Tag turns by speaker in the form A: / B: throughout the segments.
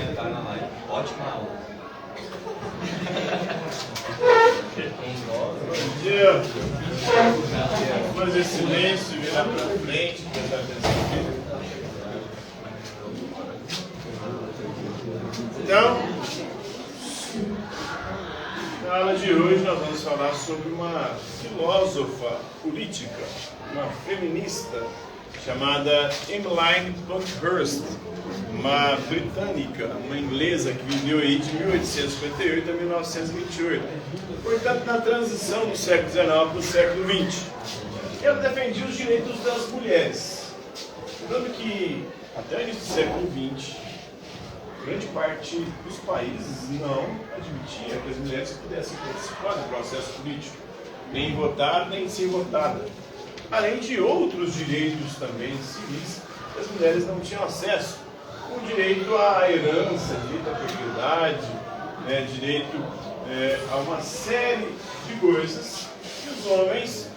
A: comentário na live. Ótima aula.
B: Bom dia. Vamos fazer silêncio, virar para frente, prestar atenção aqui. Então, na aula de hoje nós vamos falar sobre uma filósofa política, uma feminista, chamada Emmeline Pankhurst, uma britânica, uma inglesa que viveu aí de 1858 a 1928, portanto na transição do século XIX para o século XX. Ela defendia os direitos das mulheres, lembrando que até o início do século XX, grande parte dos países não admitia que as mulheres pudessem participar do processo político, nem votar, nem ser votada. Além de outros direitos também civis, as mulheres não tinham acesso, como direito à herança, direito à propriedade, direito a uma série de coisas que os homens,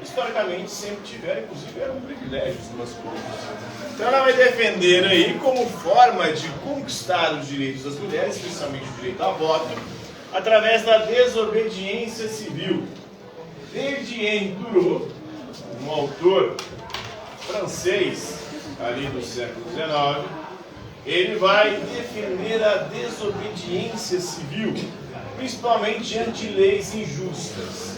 B: historicamente, sempre tiveram, inclusive eram privilégios masculinos. Então ela vai defender aí como forma de conquistar os direitos das mulheres, especialmente o direito ao voto, através da desobediência civil. Desde Henri Thoreau, um autor francês ali do século XIX, ele vai defender a desobediência civil, principalmente diante de leis injustas.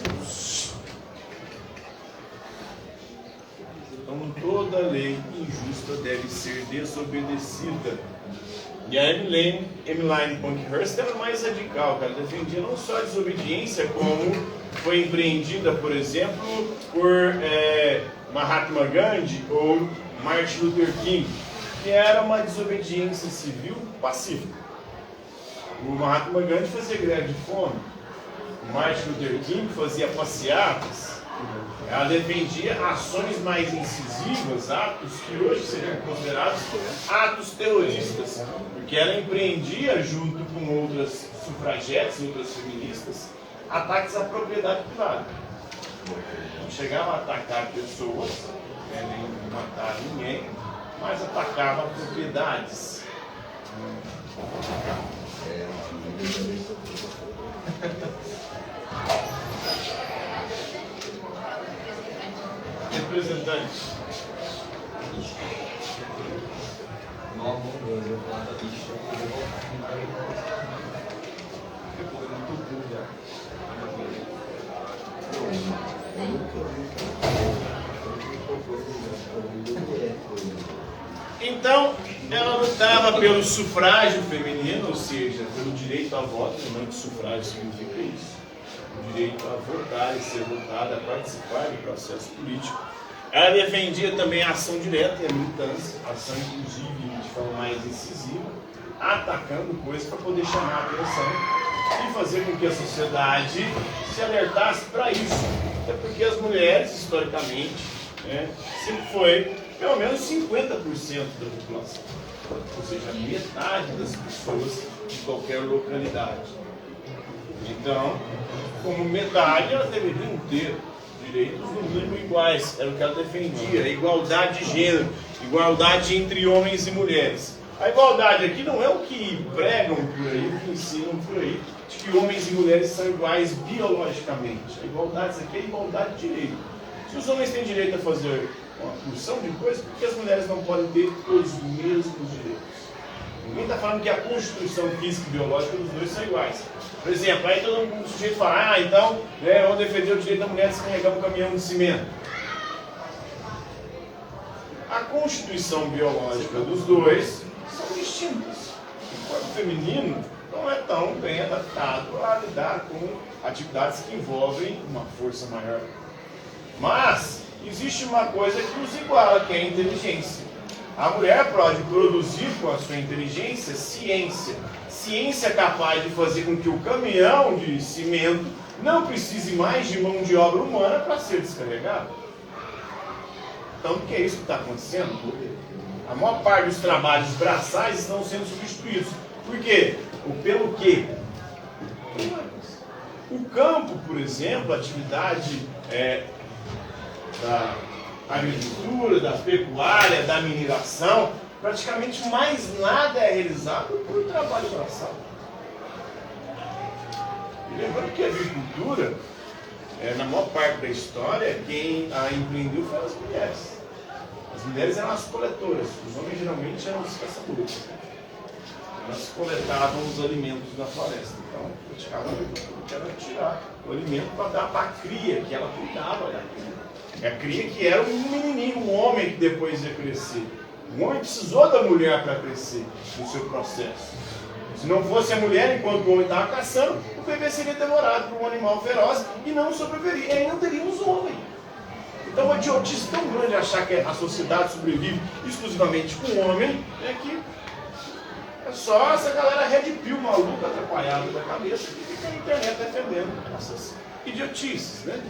B: Então, toda lei injusta deve ser desobedecida. E a Emmeline Pankhurst era mais radical, ela defendia não só a desobediência, como foi empreendida, por exemplo, por Mahatma Gandhi ou Martin Luther King, que era uma desobediência civil pacífica. O Mahatma Gandhi fazia greve de fome, o Martin Luther King fazia passeatas. Ela defendia ações mais incisivas, atos que hoje seriam considerados atos terroristas, porque ela empreendia, junto com outras sufragetes, outras feministas, ataques à propriedade privada. Não chegava a atacar pessoas, nem matar ninguém, mas atacava propriedades. Representante. Então, ela lutava pelo sufrágio feminino, ou seja, pelo direito a voto, não que sufrágio significa isso. O direito a votar e ser votada, a participar do processo político. Ela defendia também a ação direta e a militância, a ação inclusive de forma mais incisiva, atacando coisas para poder chamar a atenção e fazer com que a sociedade se alertasse para isso. Até porque as mulheres, historicamente, sempre foi pelo menos 50% da população, ou seja, metade das pessoas de qualquer localidade. Então, como metade, elas deveriam ter direitos no mínimo iguais, era o que ela defendia, a igualdade de gênero, igualdade entre homens e mulheres. A igualdade aqui não é o que pregam por aí, o que ensinam por aí, de que homens e mulheres são iguais biologicamente. A igualdade aqui é igualdade de direito. Se os homens têm direito a fazer uma porção de coisas, por que as mulheres não podem ter os mesmos direitos? Ninguém está falando que a constituição física e biológica dos dois são iguais. Por exemplo, aí todo mundo sujeito fala, então, vamos defender o direito da mulher de se carregar um caminhão de cimento. A constituição biológica dos dois são distintas. O corpo feminino não é tão bem adaptado a lidar com atividades que envolvem uma força maior. Mas existe uma coisa que os iguala, que é a inteligência. A mulher pode produzir com a sua inteligência ciência. Ciência capaz de fazer com que o caminhão de cimento não precise mais de mão de obra humana para ser descarregado. Então, o que é isso que está acontecendo? A maior parte dos trabalhos braçais estão sendo substituídos. Por quê? Pelo quê? O campo, por exemplo, a atividade da agricultura, da pecuária, da mineração, praticamente mais nada é realizado por por trabalho braçal. E lembrando que a agricultura, na maior parte da história, quem a empreendeu foram as mulheres. As mulheres eram as coletoras, os homens geralmente eram os caçadores. Elas coletavam os alimentos da floresta. Então, praticavam a agricultura, que era tirar o alimento para dar para a cria, que ela cuidava da cria. A cria que era um menininho, um homem que depois ia crescer. O homem precisou da mulher para crescer no seu processo. Se não fosse a mulher, enquanto o homem estava caçando, o bebê seria devorado por um animal feroz e não sobreviveria. E aí não teríamos homem. Então, uma idiotice tão grande achar que a sociedade sobrevive exclusivamente com o homem, é que é só essa galera red pill maluca, atrapalhada da cabeça, que fica na internet defendendo essas idiotices, né?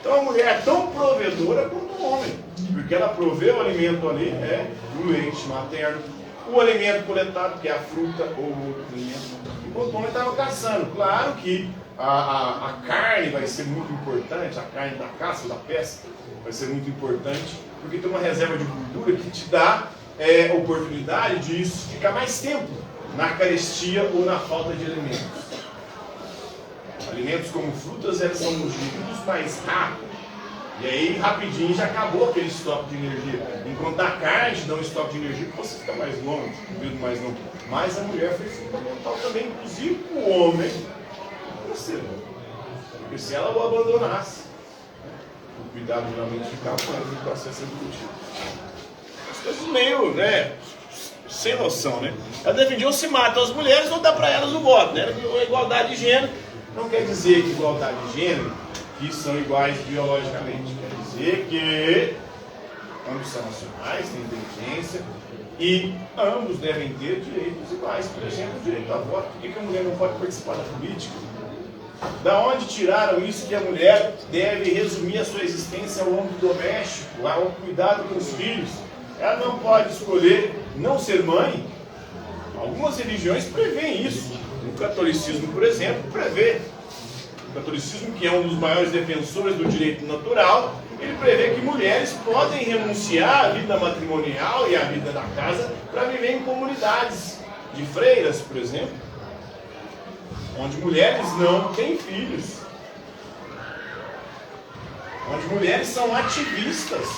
B: Então a mulher é tão provedora quanto o homem, porque ela provê o alimento ali, o leite materno, o alimento coletado, que é a fruta ou o outro alimento, enquanto o homem estava caçando. Claro que a carne vai ser muito importante, a carne da caça, da pesca, vai ser muito importante, porque tem uma reserva de gordura que te dá oportunidade de isso ficar mais tempo na carestia ou na falta de alimentos. Alimentos como frutas, eles são nutridos mais rápido. E aí, rapidinho, já acabou aquele estoque de energia. Enquanto a carne te dá um estoque de energia, você fica mais longo, um mais longo. Mas a mulher foi fundamental também, inclusive o homem, você. Porque se ela o abandonasse, o cuidado realmente ficava com ela no processo evolutivo. As coisas meio, sem noção, né? Ela defendia ou se matam as mulheres ou dá para elas o voto, né? A igualdade de gênero não quer dizer que igualdade de gênero que são iguais biologicamente. Quer dizer que ambos são nacionais, têm inteligência e ambos devem ter direitos iguais. Por exemplo, o direito a voto. Por que a mulher não pode participar da política? Da onde tiraram isso que a mulher deve resumir a sua existência ao âmbito doméstico, ao cuidado com os filhos? Ela não pode escolher não ser mãe. Algumas religiões prevêem isso. O catolicismo, por exemplo, prevê. O catolicismo, que é um dos maiores defensores do direito natural, ele prevê que mulheres podem renunciar à vida matrimonial e à vida da casa para viver em comunidades de freiras, por exemplo, onde mulheres não têm filhos, onde mulheres são ativistas,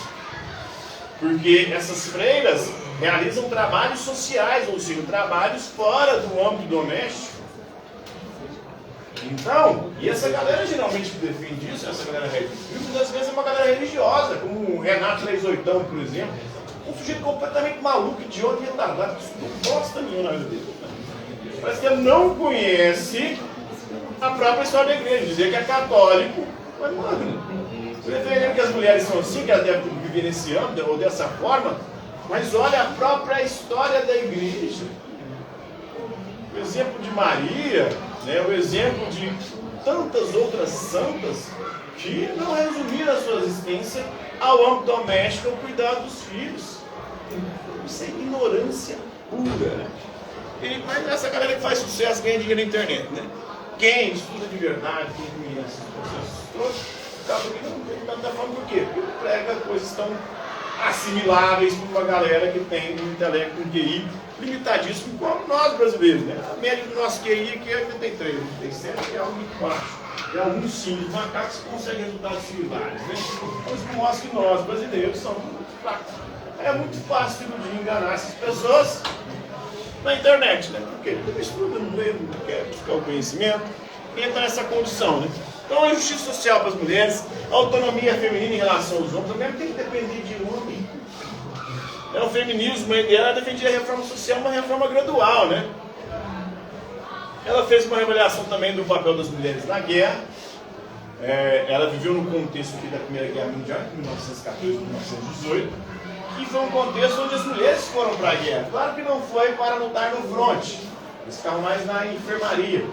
B: porque essas freiras realizam trabalhos sociais, ou seja, trabalhos fora do âmbito doméstico. Então, e essa galera geralmente que defende isso, essa galera muitas vezes é uma galera religiosa, como o Renato Leisoitão, por exemplo, um sujeito completamente maluco, idiota e retardado, que isso não gosta nenhuma na vida dele. Parece que ele não conhece a própria história da igreja, dizer que é católico, mas mano, você defendendo que as mulheres são assim, que elas devem viver nesse âmbito, ou dessa forma, mas olha a própria história da igreja. O exemplo de Maria, o exemplo de tantas outras santas que não resumiram a sua existência ao âmbito doméstico, ao cuidar dos filhos. Isso é ignorância pura. Mas essa galera que faz sucesso ganha dinheiro na internet, né? Quem estuda de verdade, quem conhece os processos todos, acaba que não tem tanta forma. Por quê? Porque prega coisas tão assimiláveis para uma galera que tem um intelecto, um QI limitadíssimo, como nós brasileiros, né? A média do nosso QI aqui é 83, 87, que é algo muito baixo. É alguns sim, os macacos conseguem resultados similares, né? Mas mostra que nós, brasileiros, somos muito fracos. É muito fácil de enganar essas pessoas na internet, né? Porque ele não estuda, não lê, não quer buscar o conhecimento, e entra nessa condição, né? Então, a justiça social para as mulheres, a autonomia feminina em relação aos homens, também tem que depender de homem. O feminismo, ela defendia a reforma social, uma reforma gradual, né? Ela fez uma avaliação também do papel das mulheres na guerra. Ela viveu no contexto aqui da Primeira Guerra Mundial, de 1914 a 1918, que foi um contexto onde as mulheres foram para a guerra. Claro que não foi para lutar no fronte, eles ficavam mais na enfermaria.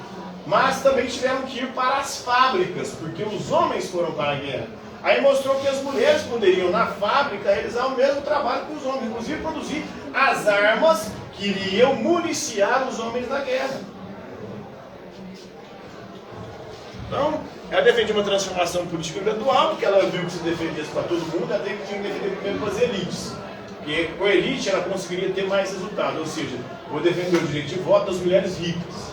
B: Mas também tiveram que ir para as fábricas, porque os homens foram para a guerra. Aí mostrou que as mulheres poderiam, na fábrica, realizar o mesmo trabalho que os homens, inclusive produzir as armas que iriam municiar os homens na guerra. Então, ela defendia uma transformação política gradual, porque ela viu que se defendesse para todo mundo, ela tinha que defender primeiro para as elites. Porque com a elite ela conseguiria ter mais resultado, ou seja, vou defender o direito de voto das mulheres ricas.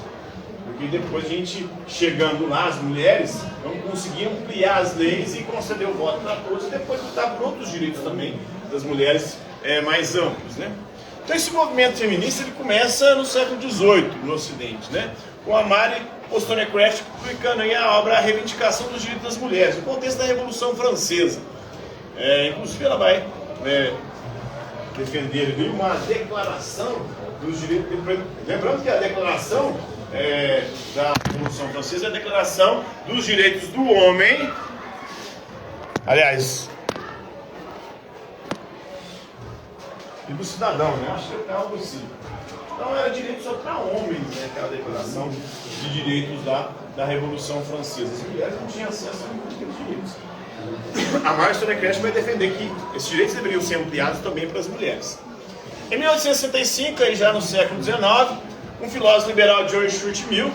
B: Porque depois a gente, chegando lá, as mulheres vão conseguir ampliar as leis e conceder o voto para todos e depois lutar por outros direitos também das mulheres mais amplos, né? Então esse movimento feminista ele começa no século XVIII, no Ocidente, né? Com a Marie Wollstonecraft publicando aí a obra A Reivindicação dos Direitos das Mulheres, no contexto da Revolução Francesa. Inclusive ela vai defender ali uma declaração dos direitos... Lembrando que a declaração da Revolução Francesa é a declaração dos direitos do homem, aliás, e do cidadão, né? Acho que é algo assim. Então era direito só para homens, né? Aquela declaração de direitos da Revolução Francesa. As mulheres não tinham acesso a nenhum daqueles direitos. A Marie Wollstonecraft vai defender que esses direitos deveriam ser ampliados também para as mulheres. Em 1865, aí já no século XIX, um filósofo liberal, George Stuart Mill,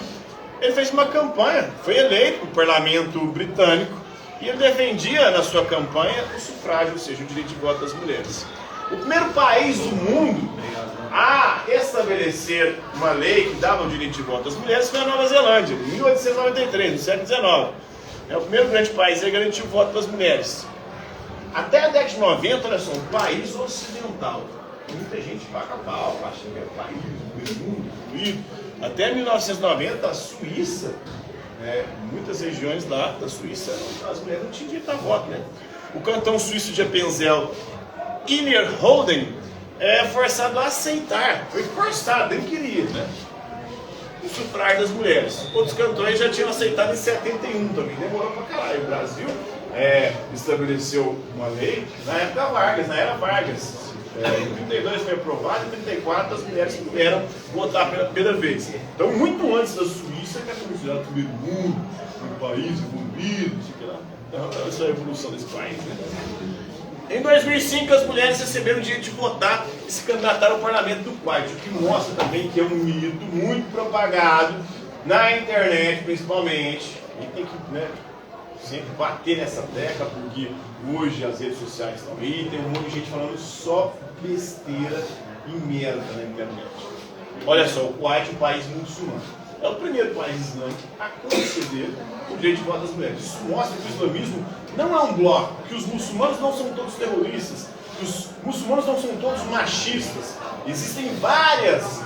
B: ele fez uma campanha, foi eleito no parlamento britânico, e ele defendia na sua campanha o sufrágio, ou seja, o direito de voto das mulheres. O primeiro país do mundo a estabelecer uma lei que dava o direito de voto às mulheres foi a Nova Zelândia, em 1893, no século XIX. É o primeiro grande país a garantir o voto das mulheres. Até a década de 90, olha só, um país ocidental. Muita gente paga pau, acha que é país do mundo, incluído. Até 1990, a Suíça, muitas regiões lá da Suíça, as mulheres não tinham direito a voto, né? O cantão suíço de Appenzell, Innerrhoden, é forçado a aceitar, foi forçado, nem queria, né? O sufrágio das mulheres. Outros cantões já tinham aceitado em 71 também, demorou pra caralho. O Brasil estabeleceu uma lei na época Vargas, na era Vargas. Em 32 foi aprovado, em 34 as mulheres puderam votar pela primeira vez. Então, muito antes da Suíça, que é considerado o primeiro mundo, um país evoluído, não sei o que lá. Então, essa é a evolução desse país, né? Em 2005, as mulheres receberam o direito de votar e se candidataram ao parlamento do Kuwait, o que mostra também que é um mito muito propagado na internet, principalmente. A gente tem que sempre bater nessa tecla, porque hoje as redes sociais estão aí, tem um monte de gente falando só besteira e merda na internet. Olha só, o Kuwait é um país muçulmano. É o primeiro país islâmico a conceder o direito de voto das mulheres. Isso mostra que o islamismo não é um bloco, que os muçulmanos não são todos terroristas, que os muçulmanos não são todos machistas. Existem várias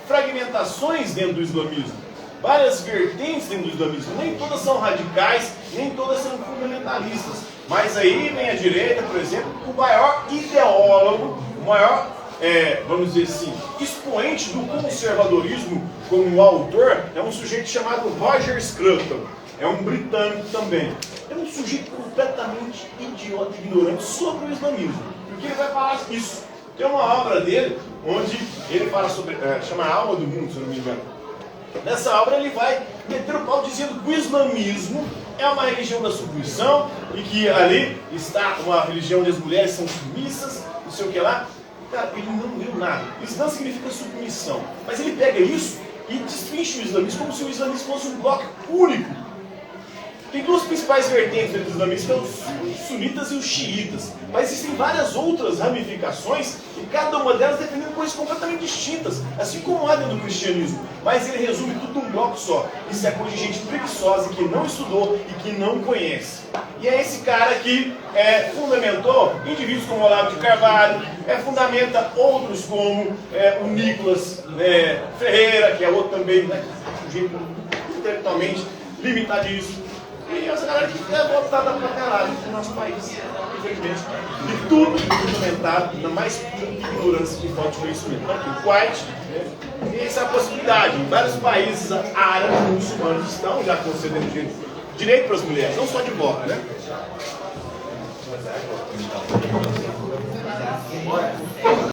B: fragmentações dentro do islamismo, várias vertentes dentro do islamismo. Nem todas são radicais, nem todas são fundamentalistas. Mas aí vem a direita, por exemplo, o maior ideólogo, o maior, vamos dizer assim, expoente do conservadorismo como autor, é um sujeito chamado Roger Scruton. É um britânico também. É um sujeito completamente idiota e ignorante sobre o islamismo. Porque ele vai falar isso. Tem uma obra dele, onde ele fala sobre, chama A Alma do Mundo, se eu não me engano. Nessa obra ele vai meter o pau dizendo que o islamismo é uma religião da submissão e que ali está uma religião onde as mulheres são submissas, não sei o que lá. Cara, ele não leu nada. Islã significa submissão. Mas ele pega isso e destrincha o islamismo como se o islamismo fosse um bloco único. Tem duas principais vertentes dentro do islamismo, que são os sunitas e os xiitas. Mas existem várias outras ramificações, e cada uma delas defendendo coisas completamente distintas, assim como há dentro do cristianismo. Mas ele resume tudo num bloco só. Isso é coisa de gente preguiçosa, que não estudou e que não conhece. E é esse cara que fundamentou indivíduos como Olavo de Carvalho, fundamenta outros como o Nicolas Ferreira, que é outro também, um sujeito intelectualmente limitadíssimo. E essa galera que é votada pra caralho no nosso país, infelizmente. E tudo fundamentado na mais pura ignorância que falta de conhecimento. Aqui, o Kuwait, essa é a possibilidade. Em vários países árabes e muçulmanos estão já concedendo direito para as mulheres, não só de voto, né?